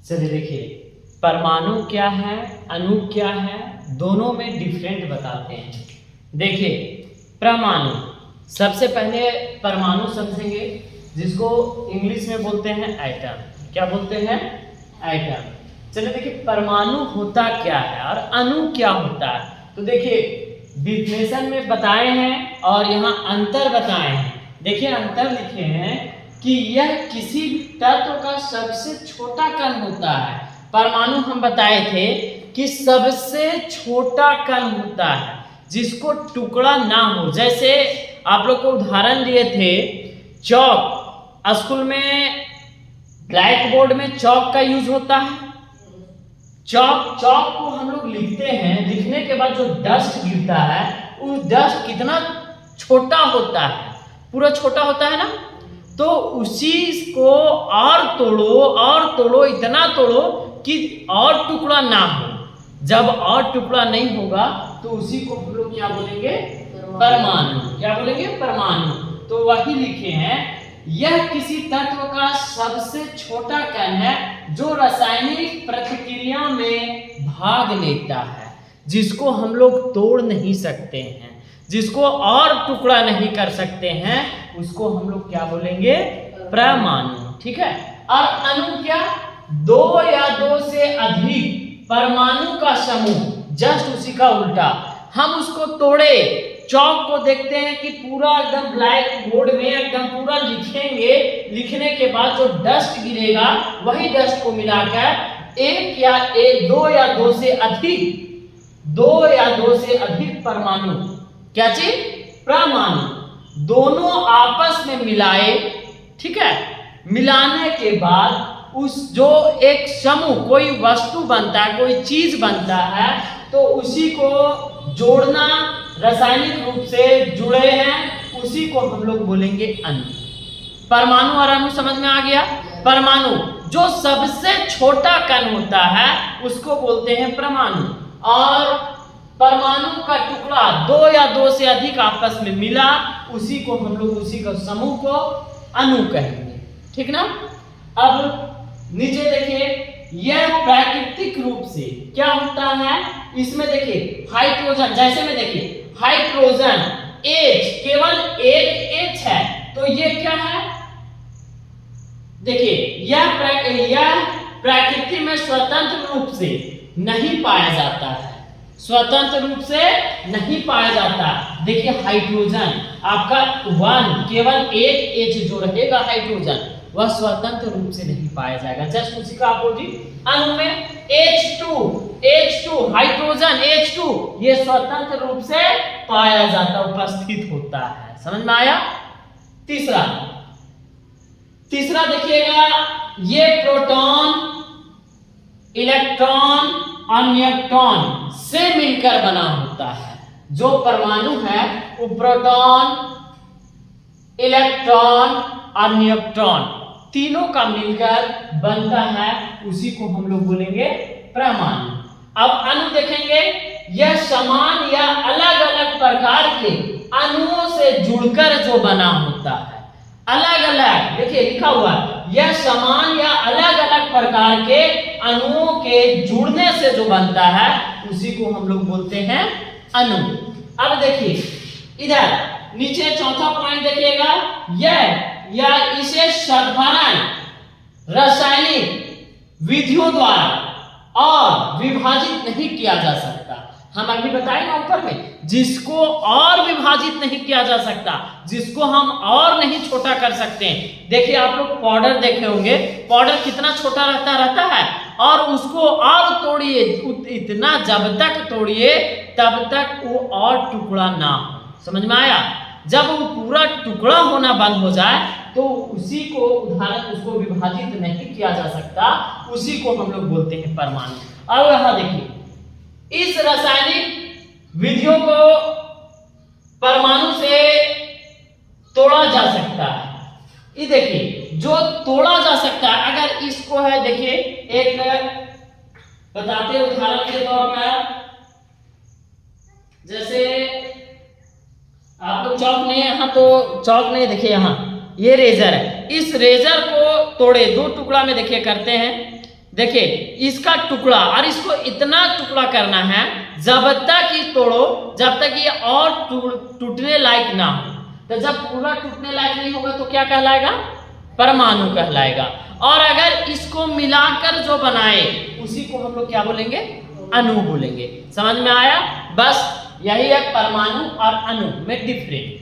चलिए देखिए, परमाणु क्या है, अणु क्या है, दोनों में डिफरेंट बताते हैं। देखिए परमाणु, सबसे पहले परमाणु समझेंगे, जिसको इंग्लिश में बोलते हैं एटम। क्या बोलते हैं? एटम। चलिए देखिए, परमाणु होता क्या है और अणु क्या होता है। तो देखिए डिफिनेशन में बताए हैं और यहाँ अंतर बताए हैं। देखिए अंतर लिखे हैं कि यह किसी तत्व का सबसे छोटा कण होता है। परमाणु हम बताए थे कि सबसे छोटा कण होता है जिसको टुकड़ा ना हो। जैसे आप लोग को उदाहरण दिए थे चौक, स्कूल में ब्लैक बोर्ड में चौक का यूज होता है। चौक को हम लोग लिखते हैं, लिखने के बाद जो डस्ट गिरता है उस डस्ट कितना छोटा होता है, पूरा छोटा होता है ना। तो उसी को और तोड़ो, इतना तोड़ो कि और टुकड़ा ना हो। जब और टुकड़ा नहीं होगा तो उसी को हम लोग क्या बोलेंगे? परमाणु। क्या बोलेंगे? परमाणु। तो वही लिखे हैं, यह किसी तत्व का सबसे छोटा कण है जो रासायनिक प्रतिक्रिया में भाग लेता है, जिसको हम लोग तोड़ नहीं सकते हैं, जिसको और टुकड़ा नहीं कर सकते हैं, उसको हम लोग क्या बोलेंगे? परमाणु। ठीक है। और अणु क्या? दो या दो से अधिक परमाणु का समूह, जस्ट उसी का उल्टा। हम उसको तोड़े, चौक को देखते हैं कि पूरा एकदम ब्लैक बोर्ड में एकदम पूरा लिखेंगे, लिखने के बाद जो डस्ट गिरेगा वही डस्ट को मिलाकर दो या दो से अधिक परमाणु, क्या चीज? परमाणु, दोनों आपस में मिलाए। ठीक है। मिलाने के बाद उस जो एक समूह, कोई वस्तु बनता है, कोई चीज बनता है, तो उसी को जोड़ना, रासायनिक रूप से जुड़े हैं, उसी को हम लोग बोलेंगे अणु। परमाणु और अणु समझ में आ गया? परमाणु जो सबसे छोटा कण होता है उसको बोलते हैं परमाणु, और परमाणु का टुकड़ा दो या दो से अधिक आपस में मिला, उसी को हम लोग, उसी का समूह को अणु कहेंगे। ठीक ना। अब नीचे देखिए, यह प्राकृतिक रूप से क्या होता है, इसमें देखिए हाइड्रोजन, जैसे में देखिए हाइड्रोजन H, केवल एक H है, तो ये क्या है? देखिए यह प्रकृति में स्वतंत्र रूप से नहीं पाया जाता है, स्वतंत्र रूप से नहीं पाया जाता। देखिए हाइड्रोजन आपका केवल एक H जो रहेगा हाइड्रोजन, वह स्वतंत्र रूप से नहीं पाया जाएगा। जस्ट उसी का अपोजिट अणु में H2 हाइड्रोजन H2 ये स्वतंत्र रूप से पाया जाता, उपस्थित होता है। समझ में आया? तीसरा देखिएगा, ये प्रोटॉन, इलेक्ट्रॉन और न्यूट्रॉन से मिलकर बना होता है। जो परमाणु है वो प्रोटॉन, इलेक्ट्रॉन और न्यूट्रॉन तीनों का मिलकर बनता है, उसी को हम लोग बोलेंगे परमाणु। अब अणु देखेंगे, यह समान या अलग अलग प्रकार के अणुओं से जुड़कर जो बना होता है। अलग अलग देखिए लिखा हुआ, यह समान या अलग अलग प्रकार के अणुओं के जुड़ने से जो बनता है, उसी को हम लोग बोलते हैं अणु। अब देखिए इधर नीचे चौथा पॉइंट देखिएगा, या इसे साधारण रासायनिक विधियों द्वारा और विभाजित नहीं किया जा सकता। हम अभी बताए ना ऊपर में, जिसको और विभाजित नहीं किया जा सकता, जिसको हम और नहीं छोटा कर सकते हैं। देखिए आप लोग पाउडर देखे होंगे, पाउडर कितना छोटा रहता है, और उसको और तोड़िए, इतना जब तक तोड़िए तब तक वो और टुकड़ा ना हो। समझ में आया? जब वो पूरा टुकड़ा होना बंद हो जाए तो उसी को उसको विभाजित नहीं किया जा सकता, उसी को हम लोग बोलते हैं परमाणु। अब यहां देखिए, इस रासायनिक विधियों को परमाणु से तोड़ा जा सकता है। ये देखिए जो तोड़ा जा सकता है, अगर इसको है, देखिए एक बताते उदाहरण के तौर पर, जैसे आप लोग चौक नहीं, यहाँ तो चौक नहीं, देखिए यहाँ ये रेजर है, इस रेजर को तोड़े, दो टुकड़ा में देखिए करते हैं, देखिए इसका टुकड़ा, और इसको इतना टुकड़ा करना है जब तक ये तोड़ो, जब तक ये और टूटने लायक ना हो। तो जब पूरा टूटने लायक नहीं होगा तो क्या कहलाएगा? परमाणु कहलाएगा। और अगर इसको मिलाकर जो बनाए उसी को हम लोग क्या बोलेंगे? अणु बोलेंगे। समझ में आया? बस यही है परमाणु और अणु में डिफरेंट।